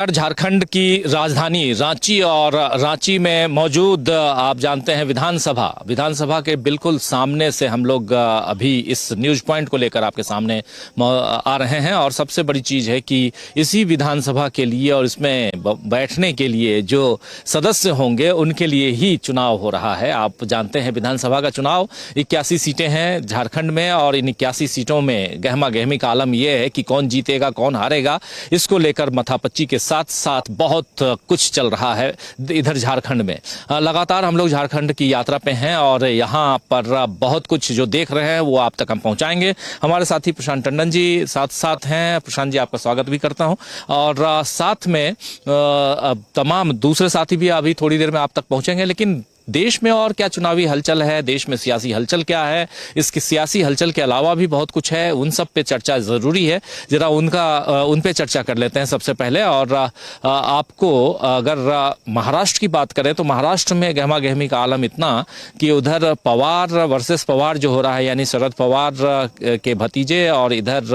झारखंड की राजधानी रांची और रांची में मौजूद आप जानते हैं विधानसभा के बिल्कुल सामने से हम लोग अभी इस न्यूज पॉइंट को लेकर आपके सामने आ रहे हैं। और सबसे बड़ी चीज है कि इसी विधानसभा के लिए और इसमें बैठने के लिए जो सदस्य होंगे उनके लिए ही चुनाव हो रहा है। आप जानते हैं विधानसभा का चुनाव 81 सीटें हैं झारखंड में और इन 81 सीटों में गहमा गहमी का आलम यह है कि कौन जीतेगा कौन हारेगा, इसको लेकर मथापच्ची के साथ साथ बहुत कुछ चल रहा है इधर झारखंड में। लगातार हम लोग झारखंड की यात्रा पे हैं और यहाँ पर बहुत कुछ जो देख रहे हैं वो आप तक हम पहुंचाएंगे। हमारे साथी प्रशांत टंडन जी साथ हैं। प्रशांत जी, आपका स्वागत भी करता हूं और साथ में तमाम दूसरे साथी भी अभी थोड़ी देर में आप तक पहुंचेंगे। लेकिन देश में और क्या चुनावी हलचल है, देश में सियासी हलचल क्या है, इसकी सियासी हलचल के अलावा भी बहुत कुछ है, उन सब पे चर्चा जरूरी है। जरा उन पे चर्चा कर लेते हैं सबसे पहले। और आपको अगर महाराष्ट्र की बात करें तो महाराष्ट्र में गहमा गहमी का आलम इतना कि उधर पवार वर्सेस पवार जो हो रहा है, यानी शरद पवार के भतीजे और इधर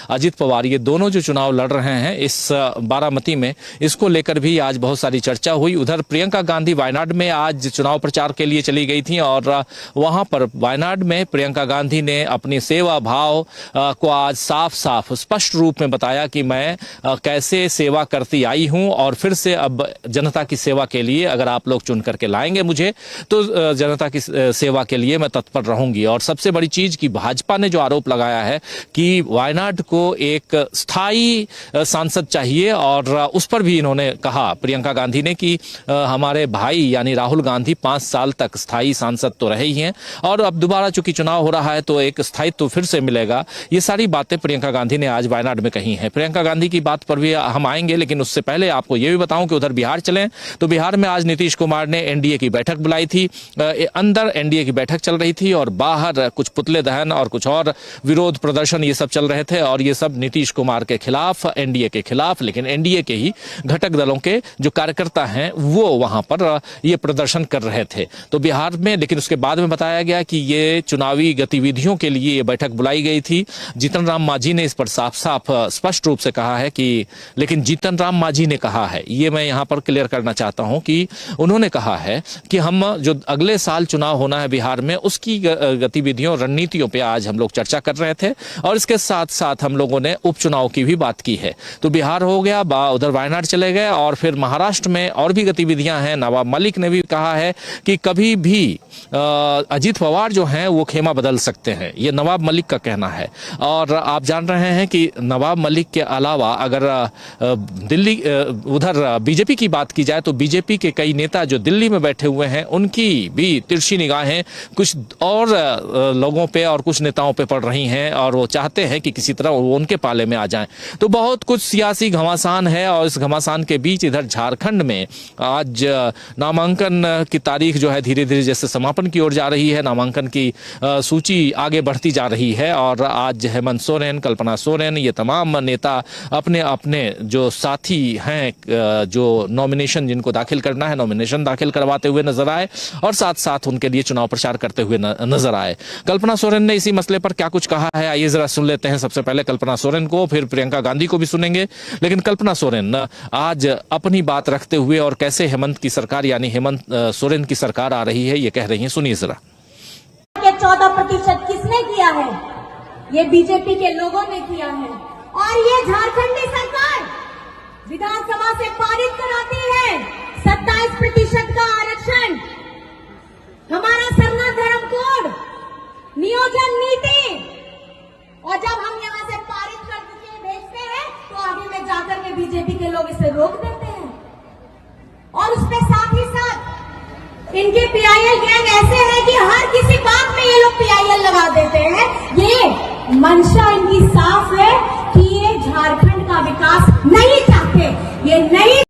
अजित पवार, ये दोनों जो चुनाव लड़ रहे हैं इस बारामती में, इसको लेकर भी आज बहुत सारी चर्चा हुई। उधर प्रियंका गांधी वायनाड में आज चुनाव प्रचार के लिए चली गई थी और वहां पर वायनाड में प्रियंका गांधी ने अपनी सेवा भाव को आज साफ साफ स्पष्ट रूप में बताया कि मैं कैसे सेवा करती आई हूं और फिर से अब जनता की सेवा के लिए अगर आप लोग चुन करके लाएंगे मुझे तो जनता की सेवा के लिए मैं तत्पर रहूंगी। और सबसे बड़ी चीज कि भाजपा ने जो आरोप लगाया है कि वायनाड को एक स्थायी सांसद चाहिए और उस पर भी इन्होंने कहा, प्रियंका गांधी ने, कि हमारे भाई यानी राहुल गांधी 5 साल तक स्थायी सांसद तो रहे ही हैं और अब दोबारा चूंकि चुनाव हो रहा है तो एक स्थायित्व तो फिर से मिलेगा। ये सारी बातें प्रियंका गांधी ने आज वायनाड में कही हैं। प्रियंका गांधी की बात पर भी हम आएंगे, लेकिन उससे पहले आपको ये भी बताऊं कि उधर बिहार चलें तो बिहार में आज नीतीश कुमार ने एनडीए की बैठक बुलाई थी। अंदर एनडीए की बैठक चल रही थी और बाहर कुछ पुतले दहन और कुछ और विरोध प्रदर्शन ये सब चल रहे थे और ये सब नीतीश कुमार के खिलाफ, एनडीए के खिलाफ। लेकिन एनडीए के ही घटक दलों के जो कार्यकर्ता हैं वो वहां पर ये प्रदर्शन कर रहे थे तो बिहार में। लेकिन उसके बाद में बताया गया कि ये चुनावी गतिविधियों के लिए ये बैठक बुलाई गई थी। जीतन राम मांझी ने इस पर साफ साफ स्पष्ट रूप से कहा है कि, लेकिन जीतन राम मांझी ने कहा है, ये मैं यहां पर क्लियर करना चाहता हूं कि उन्होंने कहा है कि हम जो अगले साल चुनाव होना है बिहार में उसकी गतिविधियों रणनीतियों पर आज हम लोग चर्चा कर रहे थे और इसके साथ साथ हम लोगों ने उपचुनाव की भी बात की है। तो बिहार हो गया, उधर वायनाड चले गए और फिर महाराष्ट्र में और भी गतिविधियां हैं। नवाब मलिक ने भी कहा है कि कभी भी अजित पवार जो हैं वो खेमा बदल सकते हैं, ये नवाब मलिक का कहना है। और आप जान रहे हैं कि नवाब मलिक के अलावा अगर दिल्ली उधर बीजेपी की बात की जाए तो बीजेपी के कई नेता जो दिल्ली में बैठे हुए हैं उनकी भी तिरछी निगाहें कुछ और लोगों पे और कुछ नेताओं पे पड़ रही हैं और वो चाहते हैं कि किसी तरह वो उनके पाले में आ जाएं। तो बहुत कुछ सियासी घमासान है और इस घमासान के बीच इधर झारखंड में आज नामांकन की तारीख जो है धीरे धीरे जैसे समापन की ओर जा रही है, नामांकन की सूची आगे बढ़ती जा रही है और आज हेमंत सोरेन, कल्पना सोरेन, ये तमाम नेता अपने अपने जो साथी हैं जो नॉमिनेशन जिनको दाखिल करना है नॉमिनेशन दाखिल करवाते हुए नजर आए और साथ साथ उनके लिए चुनाव प्रचार करते हुए नजर आए। कल्पना सोरेन ने इसी मसले पर क्या कुछ कहा है, आइए जरा सुन लेते हैं। सबसे पहले कल्पना सोरेन को, फिर प्रियंका गांधी को भी सुनेंगे। लेकिन कल्पना सोरेन आज अपनी बात रखते हुए और कैसे हेमंत की सरकार यानी हेमंत सोरेन की सरकार आ रही है ये कह रही हैं, सुनिए जरा। 14% किसने किया है? ये बीजेपी के लोगों ने किया है और ये झारखंडी सरकार विधानसभा से पारित कराती है 27% का आरक्षण, हमारा सरना धर्म कोड, नियोजन नीति। और जब हम यहाँ से पारित करके भेजते हैं तो आगे में जाकर के बीजेपी के लोग इसे रोक देते हैं और उसके साथ ही साथ इनके पीआईएल गैंग ऐसे है कि हर किसी बात में ये लोग पीआईएल लगा देते हैं। ये मंशा इनकी साफ है कि ये झारखंड का विकास नहीं चाहते, ये नहीं।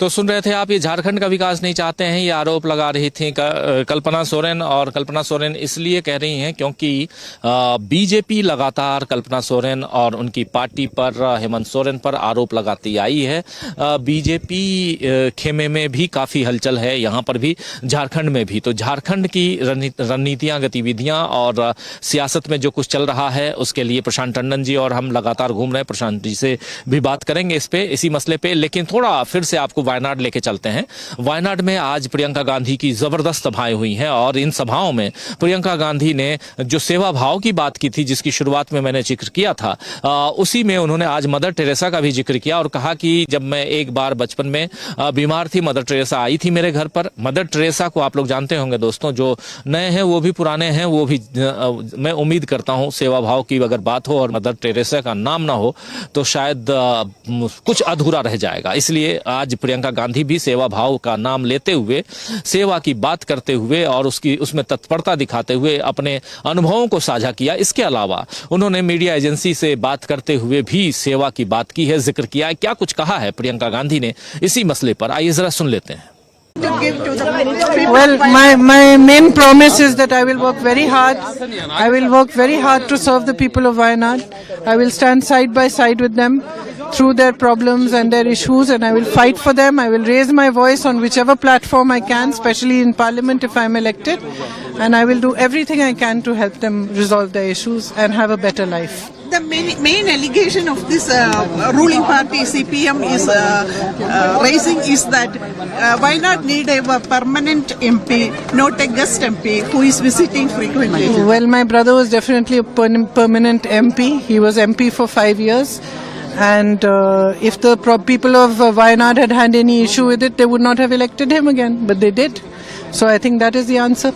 तो सुन रहे थे आप, ये झारखंड का विकास नहीं चाहते हैं, ये आरोप लगा रही थी कल्पना सोरेन। और कल्पना सोरेन इसलिए कह रही हैं क्योंकि बीजेपी लगातार कल्पना सोरेन और उनकी पार्टी पर, हेमंत सोरेन पर आरोप लगाती आई है। बीजेपी खेमे में भी काफी हलचल है, यहाँ पर भी, झारखंड में भी। तो झारखंड की रणनीतियां, गतिविधियां और सियासत में जो कुछ चल रहा है उसके लिए प्रशांत टंडन जी और हम लगातार घूम रहे हैं। प्रशांत जी से भी बात करेंगे इसी मसले पे, लेकिन थोड़ा फिर से आपको वायनाड लेके चलते हैं। वायनाड में आज प्रियंका गांधी की जबरदस्त सभाएं हुई हैं और इन सभाओं में प्रियंका गांधी ने जो सेवा भाव की बात की थी, जिसकी शुरुआत में मैंने जिक्र किया था, उसी में उन्होंने आज मदर टेरेसा का भी जिक्र किया और कहा कि जब मैं एक बार बचपन में बीमार थी, मदर टेरेसा आई थी मेरे घर पर। मदर टेरेसा को आप लोग जानते होंगे दोस्तों, जो नए हैं वो भी, पुराने हैं वो भी। मैं उम्मीद करता हूं सेवा भाव की अगर बात हो और मदर टेरेसा का नाम ना हो तो शायद कुछ अधूरा रह जाएगा। इसलिए आज प्रियंका गांधी भी सेवा भाव का नाम लेते हुए, सेवा की बात करते हुए और उसमें तत्परता दिखाते हुए अपने अनुभवों को साझा किया। इसके अलावा उन्होंने मीडिया एजेंसी से बात करते हुए भी सेवा की बात की है, जिक्र किया है। क्या कुछ कहा है प्रियंका गांधी ने इसी मसले पर, आइए जरा सुन लेते हैं। Well, my main promise is that I will work very hard. I will work very hard to serve the people of Wayanad. I will stand side by side with them through their problems and their issues, and I will fight for them. I will raise my voice on whichever platform I can, especially in Parliament if I am elected, and I will do everything I can to help them resolve their issues and have a better life. The main allegation of this ruling party CPM is raising is that why not need a permanent MP, not a guest MP who is visiting frequently? Well, my brother was definitely a permanent MP. He was MP for 5 years. And if the people of Wayanad had any issue with it, they would not have elected him again. But they did. So I think that is the answer.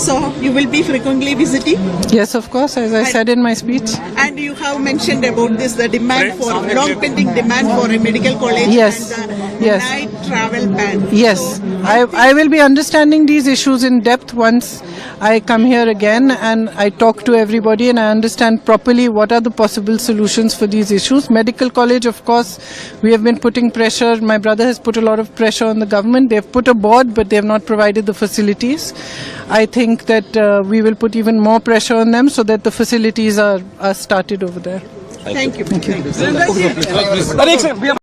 So you will be frequently visiting? Yes, of course, as I said in my speech. And you have mentioned about this, the demand for, long pending demand for a medical college. Yes. And the Yes. night travel ban. Yes, I will be understanding these issues in depth once I come here again and I talk to everybody and I understand properly what are the possible solutions for these issues. Medical college, of course, we have been putting pressure. My brother has put a lot of pressure on the government. They have put a board, but they have not provided the facilities. I think that we will put even more pressure on them so that the facilities are started over there. Thank you. Thank you.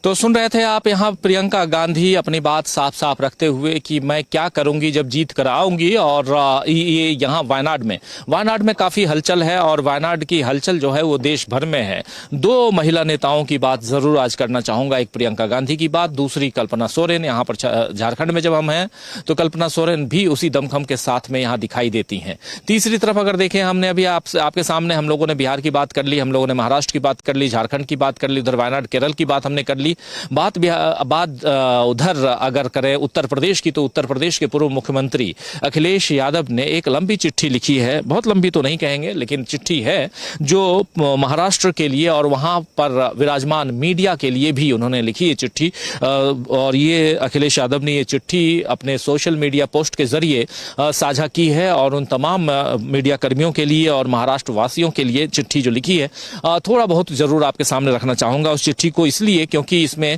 तो सुन रहे थे आप यहाँ प्रियंका गांधी अपनी बात साफ साफ रखते हुए कि मैं क्या करूंगी जब जीत कर आऊंगी। और ये यहाँ वायनाड में काफी हलचल है और वायनाड की हलचल जो है वो देश भर में है। दो महिला नेताओं की बात जरूर आज करना चाहूंगा, एक प्रियंका गांधी की बात, दूसरी कल्पना सोरेन। यहाँ पर झारखंड में जब हम हैं तो कल्पना सोरेन भी उसी दमखम के साथ में यहाँ दिखाई देती हैं। तीसरी तरफ अगर देखें, हमने अभी आपके सामने हम लोगों ने बिहार की बात कर ली, हम लोगों ने महाराष्ट्र की बात कर ली, झारखंड की बात कर ली, उधर वायनाड केरल की बात हमने कर ली। बात उधर अगर करें उत्तर प्रदेश की, तो उत्तर प्रदेश के पूर्व मुख्यमंत्री अखिलेश यादव ने एक लंबी चिट्ठी लिखी है, बहुत लंबी तो नहीं कहेंगे लेकिन चिट्ठी है, जो महाराष्ट्र के लिए और वहां पर विराजमान मीडिया के लिए भी उन्होंने लिखी है चिट्ठी। और ये अखिलेश यादव ने ये चिट्ठी अपने सोशल मीडिया पोस्ट के जरिए साझा की है और उन तमाम मीडिया कर्मियों के लिए और महाराष्ट्र वासियों के लिए चिट्ठी जो लिखी है थोड़ा बहुत जरूर आपके सामने रखना चाहूंगा उस चिट्ठी को, इसलिए क्योंकि इसमें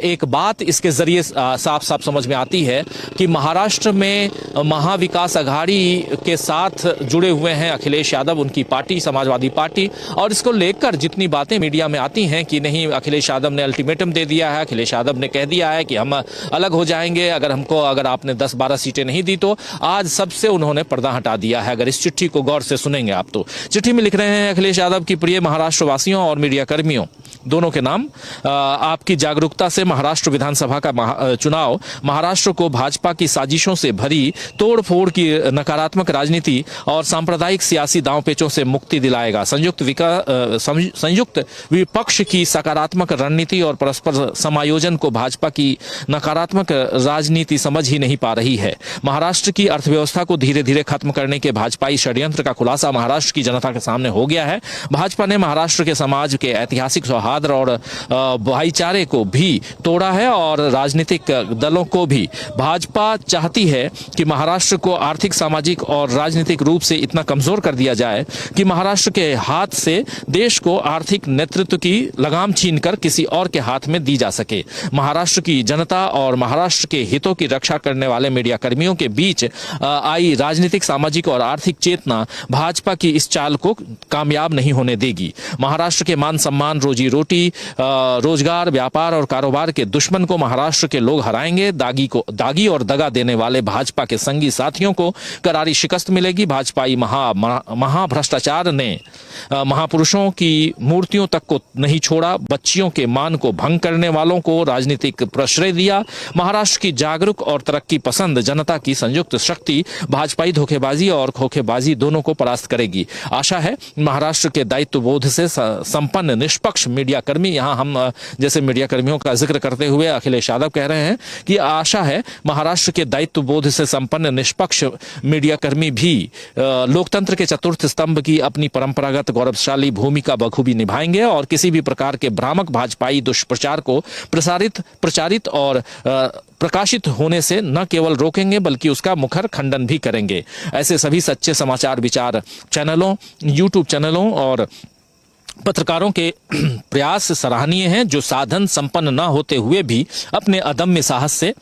एक बात इसके जरिए साफ साफ समझ में आती है कि महाराष्ट्र में महाविकास अघाड़ी के साथ जुड़े हुए हैं अखिलेश यादव, उनकी पार्टी समाजवादी पार्टी। और इसको लेकर जितनी बातें मीडिया में आती हैं कि नहीं अखिलेश यादव ने अल्टीमेटम दे दिया है, अखिलेश यादव ने कह दिया है कि हम अलग हो जाएंगे अगर आपने 10-12 सीटें नहीं दी तो, आज सबसे उन्होंने पर्दा हटा दिया है। अगर इस चिट्ठी को गौर से सुनेंगे आप तो चिट्ठी में लिख रहे हैं अखिलेश यादव की प्रिय महाराष्ट्र वासियों और मीडिया कर्मियों दोनों के नाम, आपकी जागरूकता से महाराष्ट्र विधानसभा का चुनाव महाराष्ट्र को भाजपा की साजिशों से भरी तोड़फोड़ की नकारात्मक राजनीति और सांप्रदायिक सियासी दांवपेचों से मुक्ति दिलाएगा। संयुक्त विपक्ष की सकारात्मक रणनीति और परस्पर समायोजन को भाजपा की नकारात्मक राजनीति समझ ही नहीं पा रही है। महाराष्ट्र की अर्थव्यवस्था को धीरे धीरे खत्म करने के भाजपाई षड्यंत्र का खुलासा महाराष्ट्र की जनता के सामने हो गया है। भाजपा ने महाराष्ट्र के समाज के ऐतिहासिक सौहार्द और भाईचारे भाईचारे को भी तोड़ा है और राजनीतिक दलों को भी। भाजपा चाहती है कि महाराष्ट्र को आर्थिक, सामाजिक और राजनीतिक रूप से इतना कमजोर कर दिया जाए कि महाराष्ट्र के हाथ से देश को आर्थिक नेतृत्व की लगाम छीनकर किसी और के हाथ में दी जा सके। महाराष्ट्र की जनता और महाराष्ट्र के हितों की रक्षा करने वाले मीडिया कर्मियों के बीच आई राजनीतिक, सामाजिक और आर्थिक चेतना भाजपा की इस चाल को कामयाब नहीं होने देगी। महाराष्ट्र के मान सम्मान, रोजी रोटी, रोजगार, व्यापार और कारोबार के दुश्मन को महाराष्ट्र के लोग हराएंगे। दागी और दगा देने वाले भाजपा के संगी साथियों को करारी शिकस्त मिलेगी। भाजपाई महाभ्रष्टाचार ने महापुरुषों की मूर्तियों तक को नहीं छोड़ा, बच्चियों के मान को भंग करने वालों को राजनीतिक प्रश्रय दिया। महाराष्ट्र की जागरूक और तरक्की पसंद जनता की संयुक्त शक्ति भाजपाई धोखेबाजी और खोखेबाजी दोनों को परास्त करेगी। आशा है महाराष्ट्र के दायित्व बोध से संपन्न निष्पक्ष मीडिया कर्मी, यहाँ हम जैसे मीडिया कर्मियों का जिक्र करते हुए अखिलेश यादव कह रहे हैं कि आशा है महाराष्ट्र के दायित्व बोध से संपन्न निष्पक्ष मीडिया कर्मी भी लोकतंत्र के चतुर्थ स्तंभ की अपनी परंपरागत गौरवशाली भूमिका बखूबी निभाएंगे और किसी भी प्रकार के भ्रामक भाजपाई दुष्प्रचार को प्रचारित और प्रकाशित होने से न केवल रोकेंगे बल्कि उसका मुखर खंडन भी करेंगे। ऐसे सभी सच्चे समाचार विचार चैनलों, यूट्यूब चैनलों और पत्रकारों के प्रयास सराहनीय हैं, जो साधन संपन्न न होते हुए भी अपने अदम्य साहस से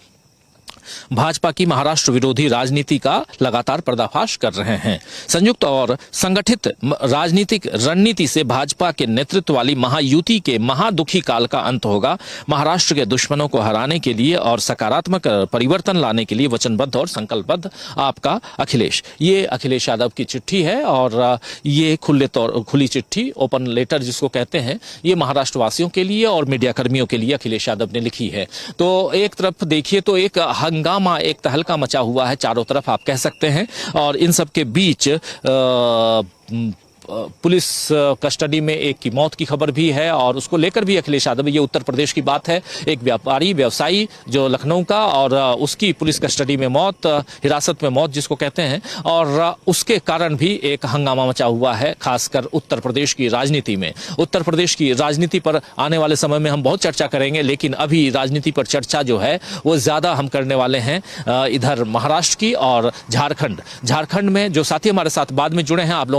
भाजपा की महाराष्ट्र विरोधी राजनीति का लगातार पर्दाफाश कर रहे हैं। संयुक्त और संगठित राजनीतिक रणनीति से भाजपा के नेतृत्व वाली महायुति के महादुखी काल का अंत होगा। महाराष्ट्र के दुश्मनों को हराने के लिए और सकारात्मक परिवर्तन लाने के लिए वचनबद्ध और संकल्पबद्ध आपका अखिलेश। ये अखिलेश यादव की चिट्ठी है और ये खुली चिट्ठी, ओपन लेटर जिसको कहते हैं, ये महाराष्ट्र वासियों के लिए और मीडिया कर्मियों के लिए अखिलेश यादव ने लिखी है। तो एक तरफ देखिए तो एक हंगामा, एक तहलका मचा हुआ है चारों तरफ, आप कह सकते हैं, और इन सब के बीच पुलिस कस्टडी में एक की मौत की खबर भी है और उसको लेकर भी अखिलेश यादव, ये उत्तर प्रदेश की बात है, एक व्यवसायी जो लखनऊ का, और उसकी पुलिस कस्टडी में मौत, हिरासत में मौत जिसको कहते हैं, और उसके कारण भी एक हंगामा मचा हुआ है, खासकर उत्तर प्रदेश की राजनीति में। उत्तर प्रदेश की राजनीति पर आने वाले समय में हम बहुत चर्चा करेंगे, लेकिन अभी राजनीति पर चर्चा जो है वो ज्यादा हम करने वाले हैं इधर महाराष्ट्र की और झारखंड में। जो साथी हमारे साथ बाद में जुड़े हैं, आप लोग